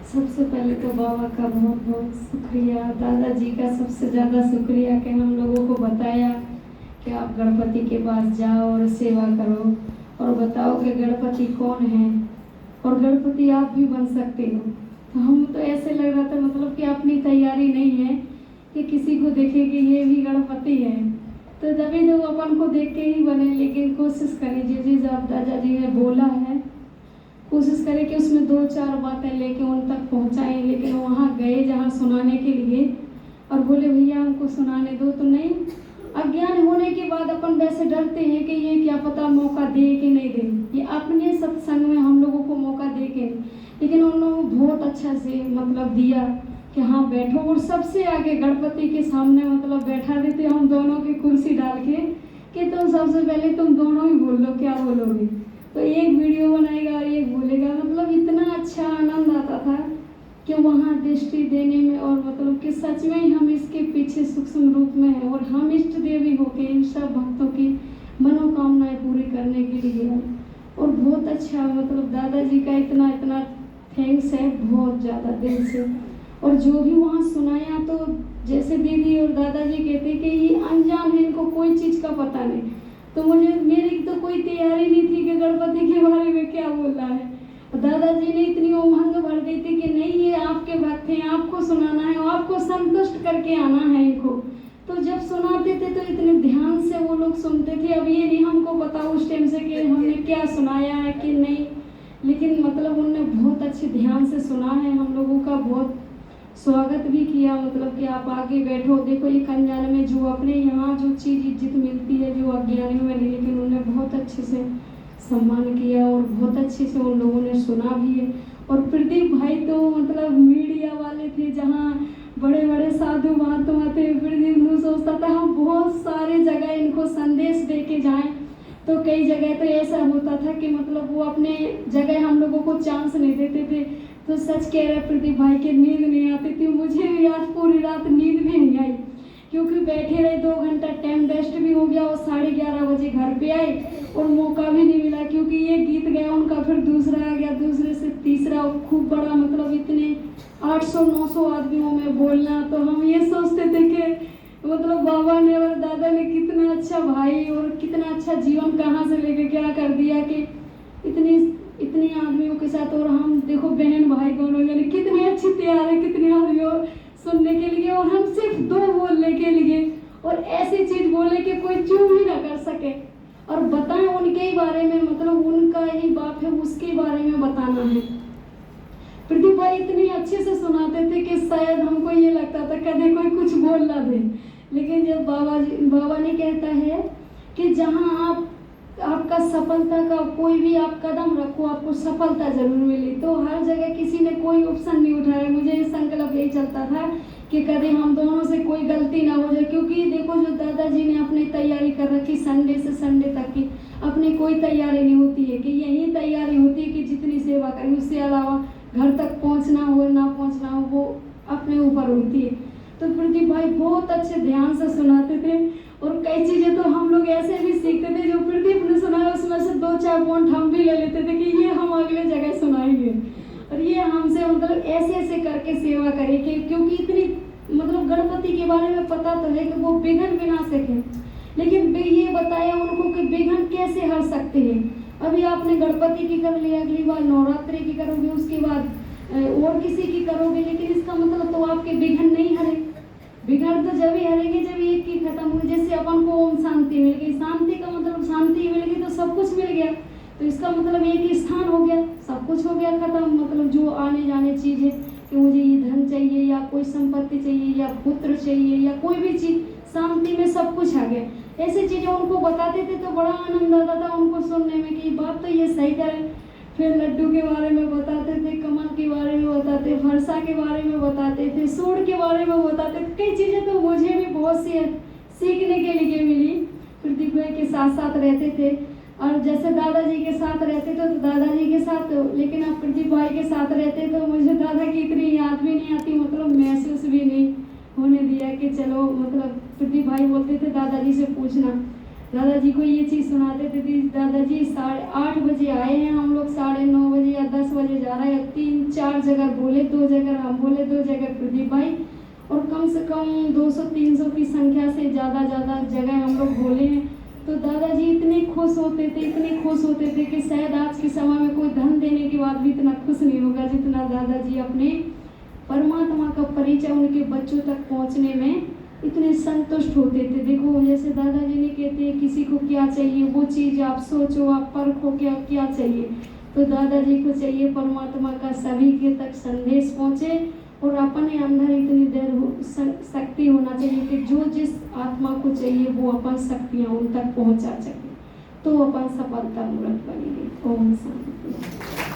सबसे पहले तो बाबा का बहुत बहुत शुक्रिया, दादाजी का सबसे ज़्यादा शुक्रिया कि हम लोगों को बताया कि आप गणपति के पास जाओ और सेवा करो और बताओ कि गणपति कौन है और गणपति आप भी बन सकते हो। तो हम तो ऐसे लग रहा था मतलब कि अपनी तैयारी नहीं है कि किसी को देखे कि ये भी गणपति है, तो तभी तो अपन को देख के ही बने। लेकिन कोशिश करें जिस आप दादाजी ने बोला है, कोशिश करें कि उसमें 2-4 बातें लेके उन तक पहुंचाएं। लेकिन वहाँ गए जहाँ सुनाने के लिए और बोले भैया हमको सुनाने दो, तो नहीं, अज्ञान होने के बाद अपन वैसे डरते हैं कि ये क्या पता मौका दे कि नहीं दे। ये अपने सत्संग में हम लोगों को मौका दे के, लेकिन उन लोगों को बहुत अच्छा से मतलब दिया कि हाँ बैठो, और सबसे आगे गणपति के सामने मतलब बैठा देते हम दोनों की कुर्सी डाल के कि तुम सबसे पहले तुम दोनों ही बोल लो क्या बोलोगे। तो एक वीडियो बनाएगा और एक बोलेगा, मतलब इतना अच्छा आनंद आता था कि वहाँ दृष्टि देने में, और मतलब कि सच में ही हम इसके पीछे सूक्ष्म रूप में हैं और हम इष्ट देवी होके इन सब भक्तों की मनोकामनाएं पूरी करने के लिए हैं। और बहुत अच्छा मतलब दादाजी का इतना इतना थैंक्स है, बहुत ज़्यादा दिल से। और जो भी वहाँ सुनाया, तो जैसे दीदी और दादाजी कहते कि ये अनजान है, इनको कोई चीज़ का पता नहीं। तो मेरी तो कोई तैयारी नहीं थी कि गणपति के बारे में क्या बोलना है। दादाजी ने इतनी उमंग भर दी थी कि नहीं ये आपके भक्त हैं, आपको सुनाना है और आपको संतुष्ट करके आना है इनको। तो जब सुनाते थे तो इतने ध्यान से वो लोग सुनते थे। अब ये नहीं हमको पता उस टाइम से कि हमने क्या सुनाया है कि नहीं, लेकिन मतलब उनने बहुत अच्छे ध्यान से सुना है। हम लोगों का बहुत स्वागत भी किया, मतलब कि आप आगे बैठो। देखो एक अनजाने में जो अपने यहाँ जो चीज़ इज्जत मिलती है जो अज्ञानी में नहीं, लेकिन उन्होंने बहुत अच्छे से सम्मान किया और बहुत अच्छे से उन लोगों ने सुना भी है। और प्रदीप भाई तो मतलब मीडिया वाले थे, जहाँ बड़े बड़े साधु महात्मा थे। प्रदीप ने सोचता था हम बहुत सारे जगह इनको संदेश दे के जाएँ, तो कई जगह तो ऐसा होता था कि मतलब वो अपने जगह हम लोगों को चांस नहीं देते थे। तो सच कह रहे प्रदीप भाई की नींद नहीं आती थी, मुझे भी आज पूरी रात नींद भी नहीं आई, क्योंकि बैठे रहे 2 घंटा, टाइम वेस्ट भी हो गया और 11:30 बजे घर पे आए और मौका भी नहीं मिला, क्योंकि ये गीत गया उनका, फिर दूसरा आ गया, दूसरे से तीसरा, खूब बड़ा मतलब इतने 800-900 आदमियों में बोलना। तो हम ये सोचते थे कि मतलब बाबा ने और दादा ने कितना अच्छा भाई और कितना अच्छा जीवन कहाँ से लेके क्या कर दिया कि इतनी आदमियों के साथ। और हम देखो बहन भाई दोनों जने कितने अच्छे तैयार है, कितने आदमियों सुनने के लिए, और हम सिर्फ 2 बोलने के लिए, और ऐसी चीज बोले कि कोई चूप ही ना कर सके और बताएं उनके ही बारे में, मतलब उनका ही बाप है उसके बारे में बताना है। प्रदीप भाई इतने अच्छे से सुनाते थे कि शायद हमको ये लगता था कभी कोई कुछ बोल ना दे। लेकिन जब बाबा ने कहता है कि जहाँ आपका सफलता का कोई भी आप कदम रखो आपको सफलता जरूर मिली, तो हर जगह किसी ने कोई ऑप्शन नहीं उठाया। मुझे संकल्प यही चलता था कि कभी हम दोनों से कोई गलती ना हो जाए, क्योंकि देखो जो दादाजी ने अपनी तैयारी कर रखी संडे से संडे तक की, अपनी कोई तैयारी नहीं होती है कि यही तैयारी होती है कि जितनी सेवा करें, उससे अलावा घर तक पहुंचना हो ना पहुंचना हो वो अपने ऊपर होती है। तो प्रदीप भाई बहुत अच्छे ध्यान से सुनाते थे, और कई चीजें तो हम लोग ऐसे भी सीखते थे जो प्रदीप ने सुनाया उसमें से 2-4 पॉइंट हम भी ले लेते थे कि ये हम अगले जगह सुनाएंगे, और ये हमसे मतलब ऐसे ऐसे करके सेवा करेंगे। क्योंकि इतनी मतलब गणपति के बारे में पता तो है कि वो विघ्न विनाशक है, लेकिन ये बताया उनको कि विघ्न कैसे हर सकते हैं। अभी आपने गणपति की कर लिया, अगली बार नवरात्रि की करोगे, उसके बाद और किसी की करोगे, लेकिन इसका मतलब तो आपके विघ्न नहीं हरे। विघ्न तो जब ही हरेंगे जब एक की खत्म हो। जैसे अपन को ओम शांति मिल गई, शांति का मतलब शांति मिल गई तो सब कुछ मिल गया, तो इसका मतलब एक ही स्थान हो गया, सब कुछ हो गया खत्म। मतलब जो आने जाने चीज है कि मुझे ये धन चाहिए या कोई संपत्ति चाहिए या पुत्र चाहिए या कोई भी चीज, शांति में सब कुछ आ गया। ऐसी चीजें उनको बताते थे तो बड़ा आनंद आता था उनको सुनने में कि बात तो ये सही करें। फिर लड्डू के बारे में बताते थे, कमल के बारे में बताते, फरसा के बारे में बताते थे, सूढ़ के बारे में बताते थे। कई चीज़ें तो मुझे भी बहुत सी सीखने के लिए मिली। प्रदीप भाई के साथ साथ रहते थे, और जैसे दादाजी के साथ रहते थे तो दादाजी के साथ, लेकिन अब प्रदीप भाई के साथ रहते तो मुझे दादा की इतनी याद भी नहीं आती, मतलब महसूस भी नहीं होने दिया कि चलो, मतलब प्रदीप भाई बोलते थे दादाजी से पूछना, दादाजी को ये चीज़ सुनाते थे कि दादाजी 8:30 बजे आए हैं हम लोग, 9:30 बजे या 10 बजे जा रहे हैं। 3-4 जगह बोले, 2 जगह हम बोले, 2 जगह प्रदीप भाई, और कम से कम 200-300 की संख्या से ज़्यादा जगह हम लोग बोले हैं। तो दादाजी इतने खुश होते थे, इतने खुश होते थे कि शायद आज के समय में कोई धन देने के बाद भी इतना खुश नहीं होगा जितना दादाजी अपने परमात्मा का परिचय उनके बच्चों तक पहुंचने में इतने संतुष्ट होते थे। देखो जैसे दादाजी ने कहते हैं किसी को क्या चाहिए वो चीज़ आप सोचो, आप परखो क्या चाहिए, तो दादाजी को चाहिए परमात्मा का सभी के तक संदेश पहुँचे, और अपने अंदर इतनी देर शक्ति होना चाहिए कि जो जिस आत्मा को चाहिए वो अपन शक्तियाँ उन तक पहुँचा सके, तो अपन सफलता मूर्त बनेगी। ओम शांति।